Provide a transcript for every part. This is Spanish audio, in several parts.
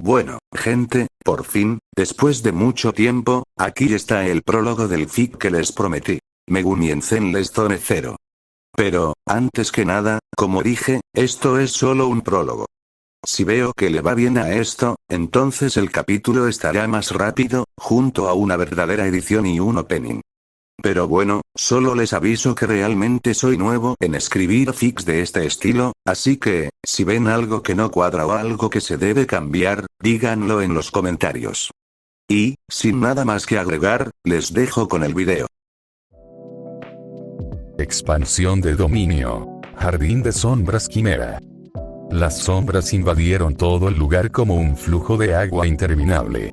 Bueno, gente, por fin, después de mucho tiempo, aquí está el prólogo del fic que les prometí. Megumi en Zenless Zone 0. Pero, antes que nada, como dije, esto es solo un prólogo. Si veo que le va bien a esto, entonces el capítulo estará más rápido, junto a una verdadera edición y un opening. Pero bueno, solo les aviso que realmente soy nuevo en escribir fics de este estilo, así que, si ven algo que no cuadra o algo que se debe cambiar, díganlo en los comentarios. Y, sin nada más que agregar, les dejo con el video. Expansión de dominio. Jardín de sombras quimera. Las sombras invadieron todo el lugar como un flujo de agua interminable.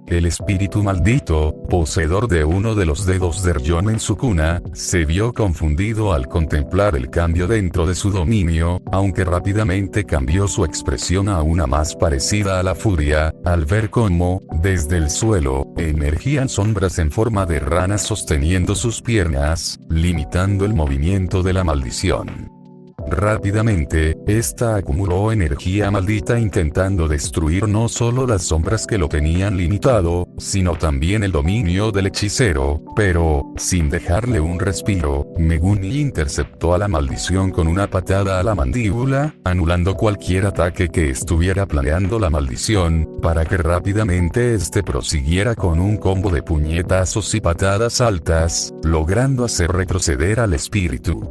El espíritu maldito, poseedor de uno de los dedos de Ryon en su cuna, se vio confundido al contemplar el cambio dentro de su dominio, aunque rápidamente cambió su expresión a una más parecida a la furia, al ver cómo, desde el suelo, emergían sombras en forma de ranas sosteniendo sus piernas, limitando el movimiento de la maldición. Rápidamente, esta acumuló energía maldita intentando destruir no solo las sombras que lo tenían limitado, sino también el dominio del hechicero, pero, sin dejarle un respiro, Megumi interceptó a la maldición con una patada a la mandíbula, anulando cualquier ataque que estuviera planeando la maldición, para que rápidamente este prosiguiera con un combo de puñetazos y patadas altas, logrando hacer retroceder al espíritu.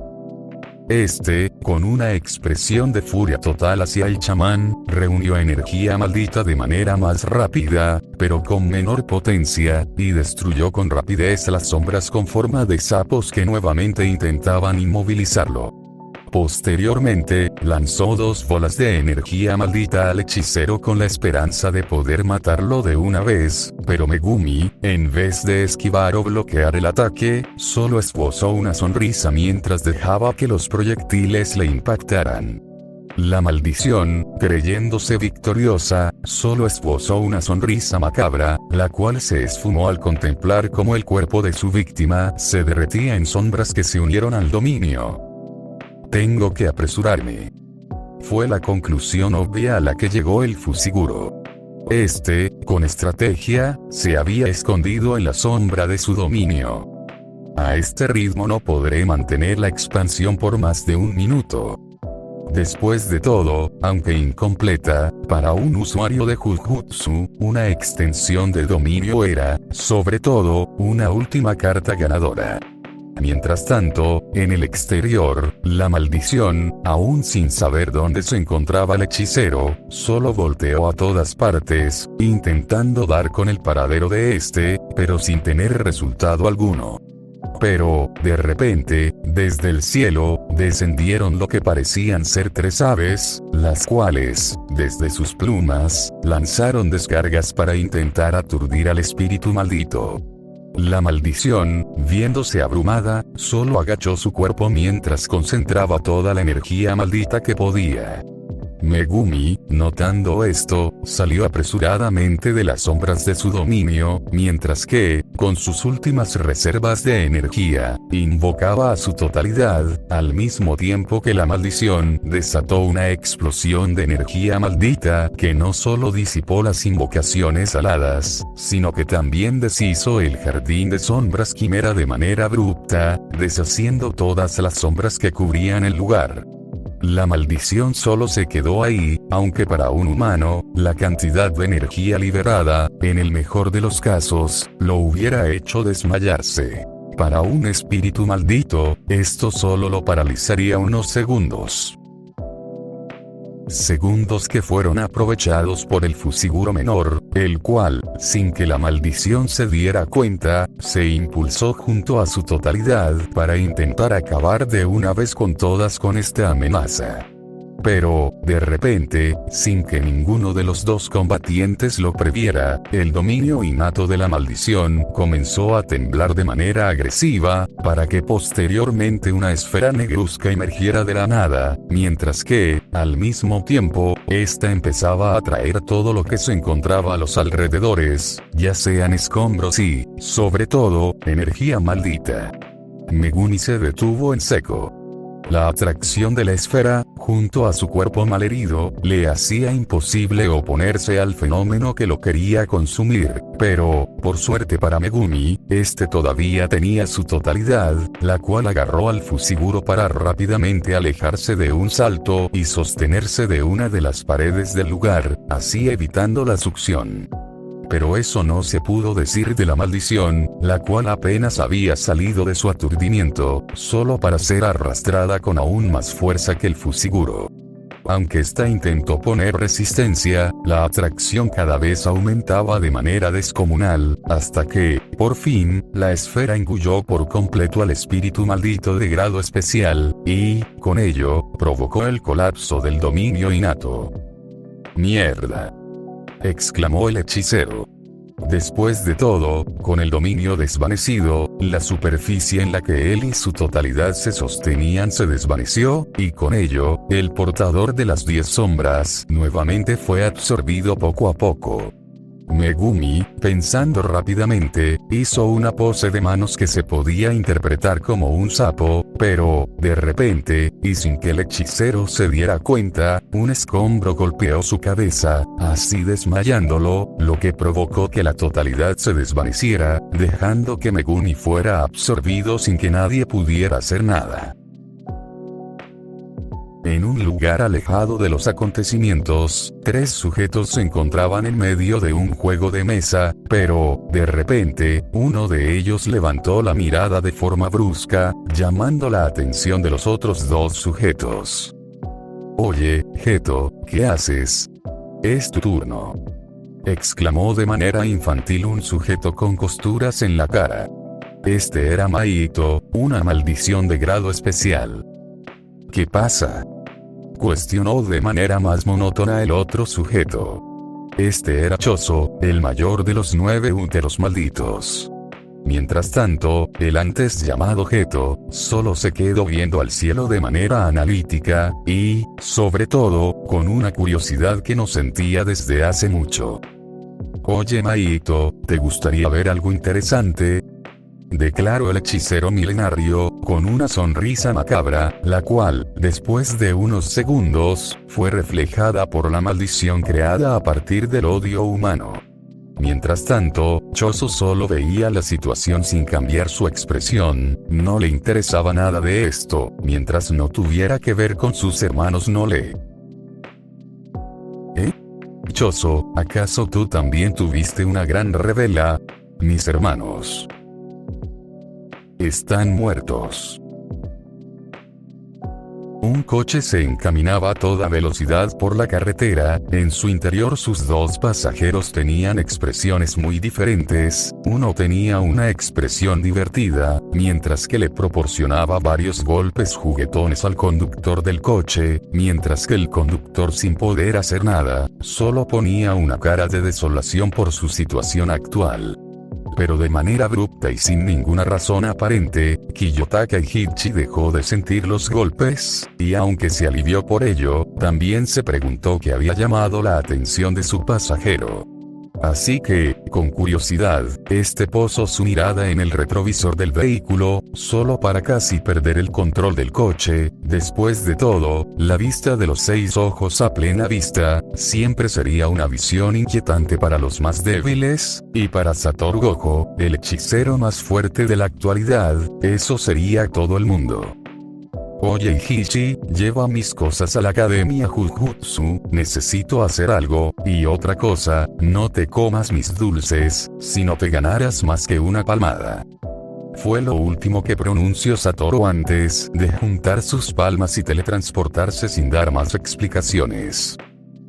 Con una expresión de furia total hacia el chamán, reunió energía maldita de manera más rápida, pero con menor potencia, y destruyó con rapidez las sombras con forma de sapos que nuevamente intentaban inmovilizarlo. Posteriormente, lanzó 2 bolas de energía maldita al hechicero con la esperanza de poder matarlo de una vez, pero Megumi, en vez de esquivar o bloquear el ataque, solo esbozó una sonrisa mientras dejaba que los proyectiles le impactaran. La maldición, creyéndose victoriosa, solo esbozó una sonrisa macabra, la cual se esfumó al contemplar cómo el cuerpo de su víctima se derretía en sombras que se unieron al dominio. Tengo que apresurarme. Fue la conclusión obvia a la que llegó el Fushiguro. Con estrategia, se había escondido en la sombra de su dominio. A este ritmo no podré mantener la expansión por más de 1 minuto. Después de todo, aunque incompleta, para un usuario de Jujutsu, una extensión de dominio era, sobre todo, una última carta ganadora. Mientras tanto, en el exterior, la maldición, aún sin saber dónde se encontraba el hechicero, solo volteó a todas partes, intentando dar con el paradero de pero sin tener resultado alguno. Pero, de repente, desde el cielo, descendieron lo que parecían ser 3 aves, las cuales, desde sus plumas, lanzaron descargas para intentar aturdir al espíritu maldito. La maldición, viéndose abrumada, solo agachó su cuerpo mientras concentraba toda la energía maldita que podía. Megumi, notando esto, salió apresuradamente de las sombras de su dominio, mientras que, con sus últimas reservas de energía, invocaba a su totalidad, al mismo tiempo que la maldición desató una explosión de energía maldita que no solo disipó las invocaciones aladas, sino que también deshizo el jardín de sombras quimera de manera abrupta, deshaciendo todas las sombras que cubrían el lugar. La maldición solo se quedó ahí, aunque para un humano, la cantidad de energía liberada, en el mejor de los casos, lo hubiera hecho desmayarse. Para un espíritu maldito, esto solo lo paralizaría unos segundos. Segundos que fueron aprovechados por el Fushiguro menor, el cual, sin que la maldición se diera cuenta, se impulsó junto a su totalidad para intentar acabar de una vez con todas con esta amenaza. Pero, de repente, sin que ninguno de los 2 combatientes lo previera, el dominio innato de la maldición comenzó a temblar de manera agresiva, para que posteriormente una esfera negruzca emergiera de la nada, mientras que, al mismo tiempo, esta empezaba a atraer todo lo que se encontraba a los alrededores, ya sean escombros y, sobre todo, energía maldita. Megumi se detuvo en seco. La atracción de la esfera, junto a su cuerpo malherido, le hacía imposible oponerse al fenómeno que lo quería consumir, pero, por suerte para Megumi, este todavía tenía su totalidad, la cual agarró al Fushiguro para rápidamente alejarse de un salto y sostenerse de una de las paredes del lugar, así evitando la succión. Pero eso no se pudo decir de la maldición, la cual apenas había salido de su aturdimiento, solo para ser arrastrada con aún más fuerza que el Fushiguro. Aunque ésta intentó poner resistencia, la atracción cada vez aumentaba de manera descomunal, hasta que, por fin, la esfera engulló por completo al espíritu maldito de grado especial, y, con ello, provocó el colapso del dominio innato. «¡Mierda!», exclamó el hechicero. Después de todo, con el dominio desvanecido, la superficie en la que él y su totalidad se sostenían se desvaneció, y con ello, el portador de las 10 sombras nuevamente fue absorbido poco a poco. Megumi, pensando rápidamente, hizo una pose de manos que se podía interpretar como un sapo, pero, de repente, y sin que el hechicero se diera cuenta, un escombro golpeó su cabeza, así desmayándolo, lo que provocó que la totalidad se desvaneciera, dejando que Megumi fuera absorbido sin que nadie pudiera hacer nada. En un lugar alejado de los acontecimientos, 3 sujetos se encontraban en medio de un juego de mesa, pero, de repente, uno de ellos levantó la mirada de forma brusca, llamando la atención de los otros 2 sujetos. «Oye, Geto, ¿qué haces? Es tu turno», exclamó de manera infantil un sujeto con costuras en la cara. Este era Maito, una maldición de grado especial. «¿Qué pasa?», cuestionó de manera más monótona el otro sujeto. Este era Choso, el mayor de los 9 úteros malditos. Mientras tanto, el antes llamado Geto, solo se quedó viendo al cielo de manera analítica, y, sobre todo, con una curiosidad que no sentía desde hace mucho. «Oye Maito, ¿te gustaría ver algo interesante?», declaró el hechicero milenario, con una sonrisa macabra, la cual, después de unos segundos, fue reflejada por la maldición creada a partir del odio humano. Mientras tanto, Choso solo veía la situación sin cambiar su expresión, no le interesaba nada de esto, mientras no tuviera que ver con sus hermanos Nole. «¿Eh? Choso, ¿acaso tú también tuviste una gran revela? Mis hermanos están muertos». Un coche se encaminaba a toda velocidad por la carretera, en su interior sus 2 pasajeros tenían expresiones muy diferentes, uno tenía una expresión divertida, mientras que le proporcionaba varios golpes juguetones al conductor del coche, mientras que el conductor sin poder hacer nada, solo ponía una cara de desolación por su situación actual. Pero de manera abrupta y sin ninguna razón aparente, Kiyotaka Hichi dejó de sentir los golpes, y aunque se alivió por ello, también se preguntó qué había llamado la atención de su pasajero. Así que, con curiosidad, este posó su mirada en el retrovisor del vehículo, solo para casi perder el control del coche. Después de todo, la vista de los 6 ojos a plena vista, siempre sería una visión inquietante para los más débiles, y para Satoru Gojo, el hechicero más fuerte de la actualidad, eso sería todo el mundo. «Oye Hichi, lleva mis cosas a la academia Jujutsu, necesito hacer algo, y otra cosa, no te comas mis dulces, si no te ganarás más que una palmada». Fue lo último que pronunció Satoru antes de juntar sus palmas y teletransportarse sin dar más explicaciones.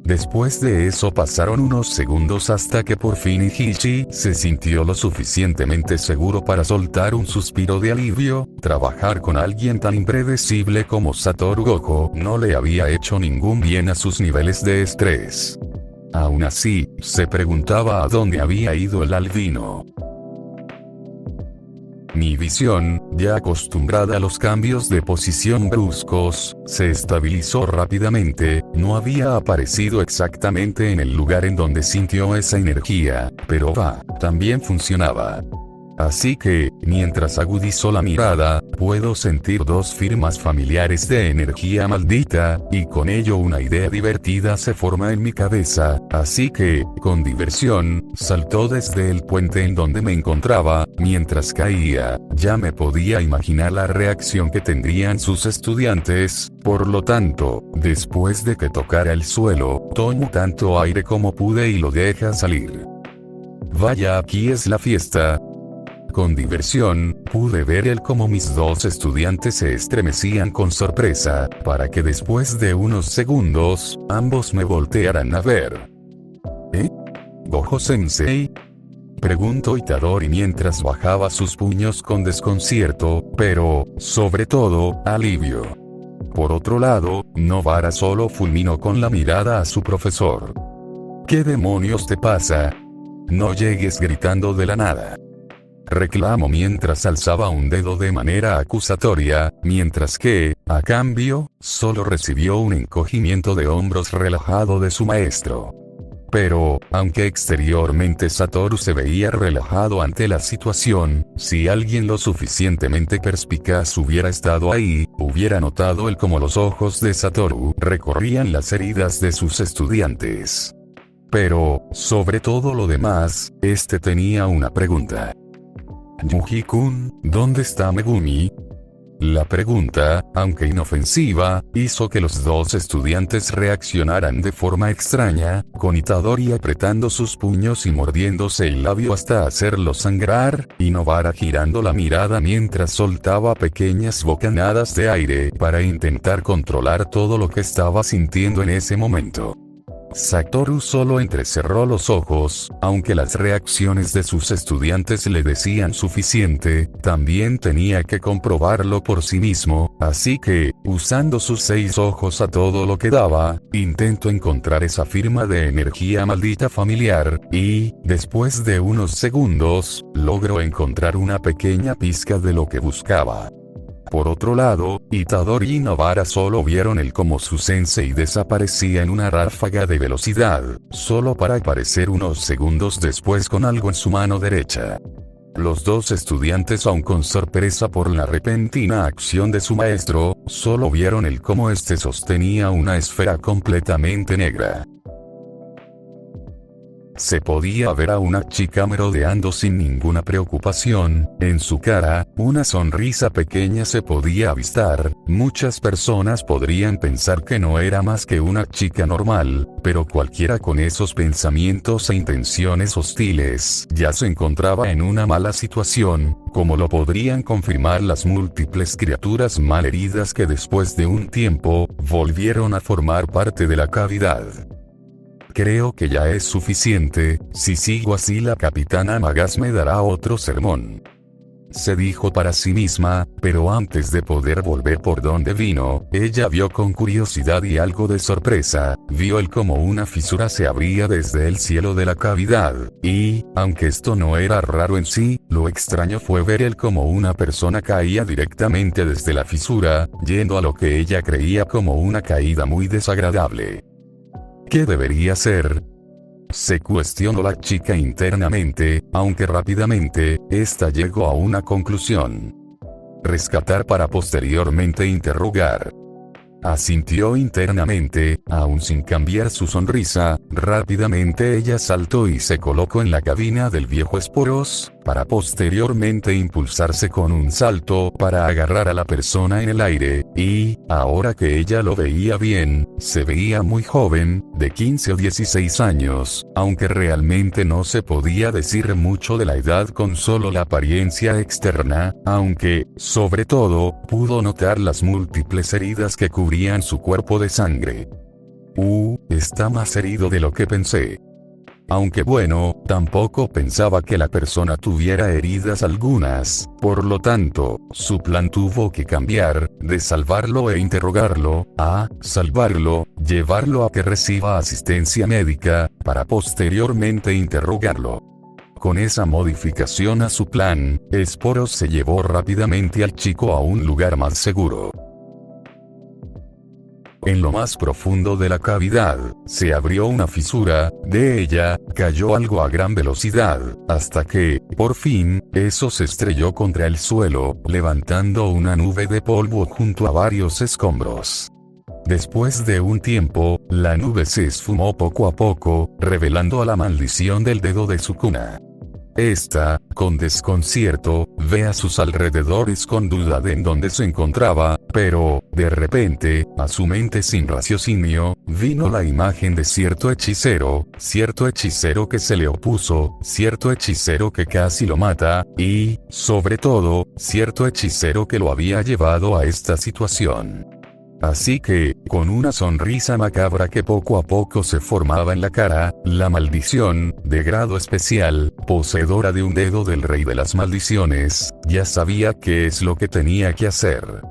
Después de eso pasaron unos segundos hasta que por fin Hichi se sintió lo suficientemente seguro para soltar un suspiro de alivio. Trabajar con alguien tan impredecible como Satoru Gojo no le había hecho ningún bien a sus niveles de estrés. Aún así, se preguntaba a dónde había ido el albino. Mi visión, ya acostumbrada a los cambios de posición bruscos, se estabilizó rápidamente. No había aparecido exactamente en el lugar en donde sintió esa energía, pero también funcionaba. Así que, mientras agudizo la mirada, puedo sentir dos firmas familiares de energía maldita, y con ello una idea divertida se forma en mi cabeza, así que, con diversión, saltó desde el puente en donde me encontraba, mientras caía, ya me podía imaginar la reacción que tendrían sus estudiantes, por lo tanto, después de que tocara el suelo, tomo tanto aire como pude y lo deja salir. Vaya, aquí es la fiesta. Con diversión, pude ver cómo mis dos estudiantes se estremecían con sorpresa, para que después de unos segundos, ambos me voltearan a ver. ¿Eh? ¿Gojo-sensei? Preguntó Itadori mientras bajaba sus puños con desconcierto, pero, sobre todo, alivio. Por otro lado, Nobara solo fulminó con la mirada a su profesor. ¿Qué demonios te pasa? No llegues gritando de la nada. Reclamó mientras alzaba un dedo de manera acusatoria, mientras que, a cambio, solo recibió un encogimiento de hombros relajado de su maestro. Pero, aunque exteriormente Satoru se veía relajado ante la situación, si alguien lo suficientemente perspicaz hubiera estado ahí, hubiera notado cómo los ojos de Satoru recorrían las heridas de sus estudiantes. Pero, sobre todo lo demás, tenía una pregunta. Yuji-kun, ¿dónde está Megumi? La pregunta, aunque inofensiva, hizo que los dos estudiantes reaccionaran de forma extraña, con Itadori apretando sus puños y mordiéndose el labio hasta hacerlo sangrar, y Nobara girando la mirada mientras soltaba pequeñas bocanadas de aire para intentar controlar todo lo que estaba sintiendo en ese momento. Satoru solo entrecerró los ojos, aunque las reacciones de sus estudiantes le decían suficiente, también tenía que comprobarlo por sí mismo, así que, usando sus 6 ojos a todo lo que daba, intentó encontrar esa firma de energía maldita familiar, y, después de unos segundos, logró encontrar una pequeña pizca de lo que buscaba. Por otro lado, Itadori y Nobara solo vieron cómo su sensei desaparecía en una ráfaga de velocidad, solo para aparecer unos segundos después con algo en su mano derecha. Los dos estudiantes, aun con sorpresa por la repentina acción de su maestro, solo vieron cómo sostenía una esfera completamente negra. Se podía ver a una chica merodeando sin ninguna preocupación, en su cara, una sonrisa pequeña se podía avistar, muchas personas podrían pensar que no era más que una chica normal, pero cualquiera con esos pensamientos e intenciones hostiles ya se encontraba en una mala situación, como lo podrían confirmar las múltiples criaturas malheridas que después de un tiempo, volvieron a formar parte de la cavidad. Creo que ya es suficiente, si sigo así la capitana Magas me dará otro sermón. Se dijo para sí misma, pero antes de poder volver por donde vino, ella vio con curiosidad y algo de sorpresa, vio cómo una fisura se abría desde el cielo de la cavidad, y, aunque esto no era raro en sí, lo extraño fue ver cómo una persona caía directamente desde la fisura, yendo a lo que ella creía como una caída muy desagradable. ¿Qué debería ser? Se cuestionó la chica internamente, aunque rápidamente, llegó a una conclusión. Rescatar para posteriormente interrogar. Asintió internamente, aún sin cambiar su sonrisa, rápidamente ella saltó y se colocó en la cabina del viejo Esporos, para posteriormente impulsarse con un salto para agarrar a la persona en el aire, y, ahora que ella lo veía bien, se veía muy joven, de 15 o 16 años, aunque realmente no se podía decir mucho de la edad con solo la apariencia externa, aunque, sobre todo, pudo notar las múltiples heridas que cubrían su cuerpo de sangre. Está más herido de lo que pensé. Aunque bueno, tampoco pensaba que la persona tuviera heridas algunas, por lo tanto, su plan tuvo que cambiar, de salvarlo e interrogarlo, a salvarlo, llevarlo a que reciba asistencia médica, para posteriormente interrogarlo. Con esa modificación a su plan, Esporos se llevó rápidamente al chico a un lugar más seguro. en lo más profundo de la cavidad, se abrió una fisura, de ella, cayó algo a gran velocidad, hasta que, por fin, eso se estrelló contra el suelo, levantando una nube de polvo junto a varios escombros. Después de un tiempo, la nube se esfumó poco a poco, revelando a la maldición del dedo de Sukuna. Esta, con desconcierto, ve a sus alrededores con duda de en dónde se encontraba, pero, de repente, a su mente sin raciocinio, vino la imagen de cierto hechicero que se le opuso, cierto hechicero que casi lo mata, y, sobre todo, cierto hechicero que lo había llevado a esta situación. Así que, con una sonrisa macabra que poco a poco se formaba en la cara, la maldición, de grado especial, poseedora de un dedo del rey de las maldiciones, ya sabía qué es lo que tenía que hacer.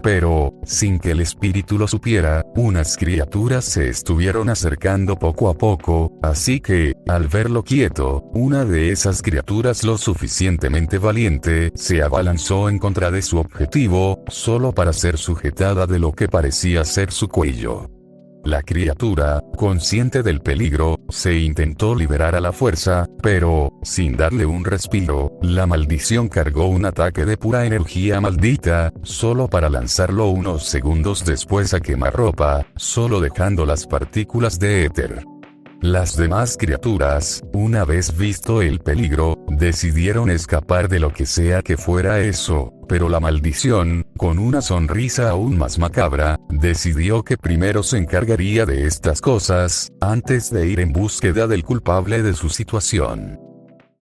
Pero, sin que el espíritu lo supiera, unas criaturas se estuvieron acercando poco a poco, así que, al verlo quieto, una de esas criaturas lo suficientemente valiente, se abalanzó en contra de su objetivo, solo para ser sujetada de lo que parecía ser su cuello. La criatura, consciente del peligro, se intentó liberar a la fuerza, pero, sin darle un respiro, la maldición cargó un ataque de pura energía maldita, solo para lanzarlo unos segundos después a quemarropa, solo dejando las partículas de éter. Las demás criaturas, una vez visto el peligro, decidieron escapar de lo que sea que fuera eso, pero la maldición, con una sonrisa aún más macabra, decidió que primero se encargaría de estas cosas, antes de ir en búsqueda del culpable de su situación.